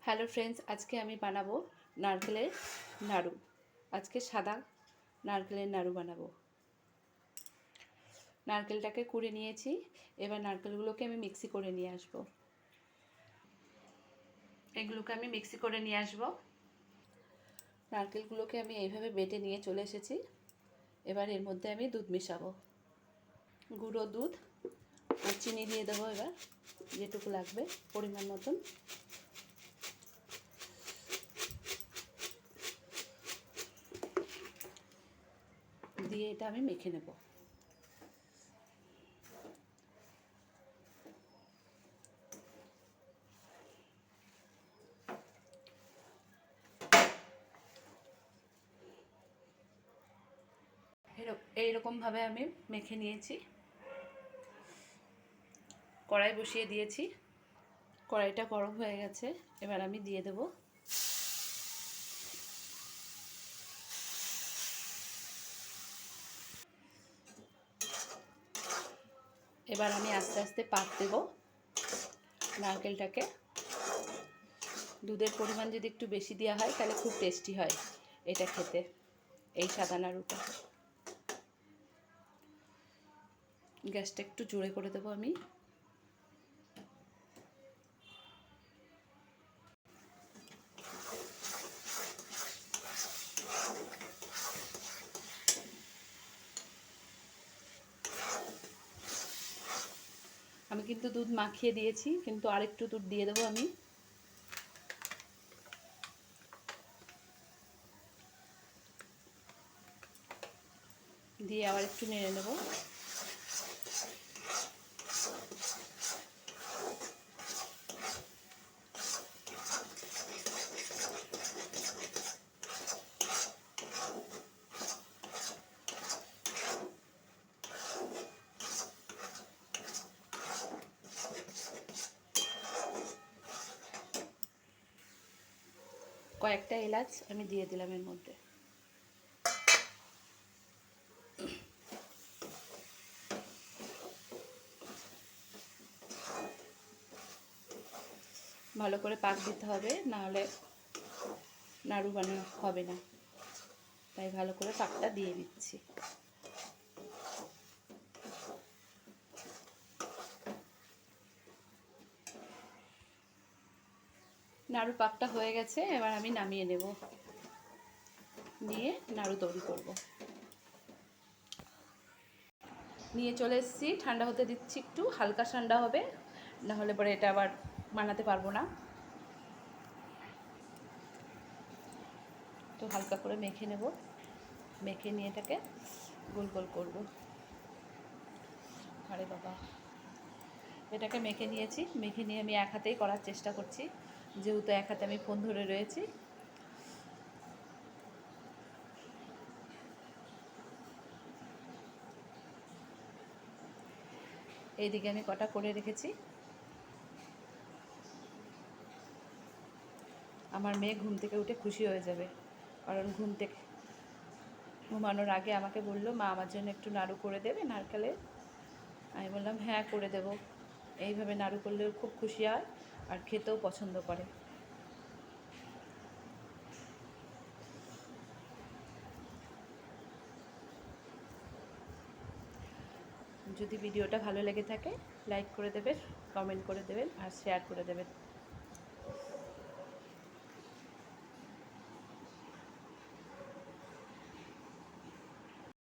Hello friends, আজকে আমি বানাবো নারকেলের নাড়ু। আজকে সাদা নারকেলের নাড়ু বানাবো। নারকেলটাকে কুড়ে নিয়েছি, এবার নারকেলগুলোকে আমি মিক্সি করে নিয়ে আসব। এগুলোকে আমি মিক্সি করে নিয়ে আসব। নারকেলগুলোকে আমি এইভাবে বেটে নিয়ে চলে এসেছি। এবার এর মধ্যে আমি দুধ মেশাবো, গুঁড়ো দুধ আর চিনি দিয়ে দেবো। এবার যেটুকু লাগবে পরিমাণ মতন। দিয়ে এটা আমি মেখে নেব। এইরকমভাবে আমি মেখে নিয়েছি। কড়াই বসিয়ে দিয়েছি, কড়াইটা গরম হয়ে গেছে। এবার আমি দিয়ে দেব এবার আমি আস্তে আস্তে পাক দেব নারকেলটাকে। দুধের পরিমাণ যদি একটু বেশি দেওয়া হয় তাহলে খুব টেস্টি হয় এটা খেতে, এই সাদা নাড়ুটা। গ্যাসটা একটু জোরে করে দেবো আমি। আমি কিন্তু দুধ মাখিয়ে দিয়েছি, কিন্তু আরেকটু দুধ দিয়ে দেবো আমি। দিয়ে আবার একটু নেড়ে নেব। কয়েকটা এলাচ আমি দিয়ে দিলাম এর মধ্যে। ভালো করে পাক দিতে হবে, নাহলে নাড়ু বানানো হবে না। তাই ভালো করে পাকটা দিয়ে দিচ্ছি। নাড়ু পাকটা হয়ে গেছে, এবার আমি নামিয়ে নেব। নিয়ে নাড়ু তৈরি করব। নিয়ে চলে এসেছি, ঠান্ডা হতে দিচ্ছি একটু, হালকা ঠান্ডা হবে, নাহলে পরে এটা আবার বানাতে পারবো না। তো হালকা করে মেখে নেব, মেখে নিয়ে এটাকে গোল গোল করব। আরে বাবা, এটাকে মেখে নিয়েছি। মেখে নিয়ে আমি এক হাতেই করার চেষ্টা করছি, যেহেতু এক হাতে আমি ফোন ধরে রয়েছি। এইদিকে আমি কটা করে রেখেছি। আমার মেয়ে ঘুম থেকে উঠে খুশি হয়ে যাবে, কারণ ঘুমানোর আগে আমাকে বললো, মা আমার জন্য একটু নাড়ু করে দেবে নারকেলের। আমি বললাম হ্যাঁ করে দেব। এইভাবে নাড়ু করলেও খুব খুশি হয় আর খেতেও পছন্দ করে। যদি ভিডিওটা ভালো লেগে থাকে লাইক করে দেবেন, কমেন্ট করে দেবেন আর শেয়ার করে দেবেন।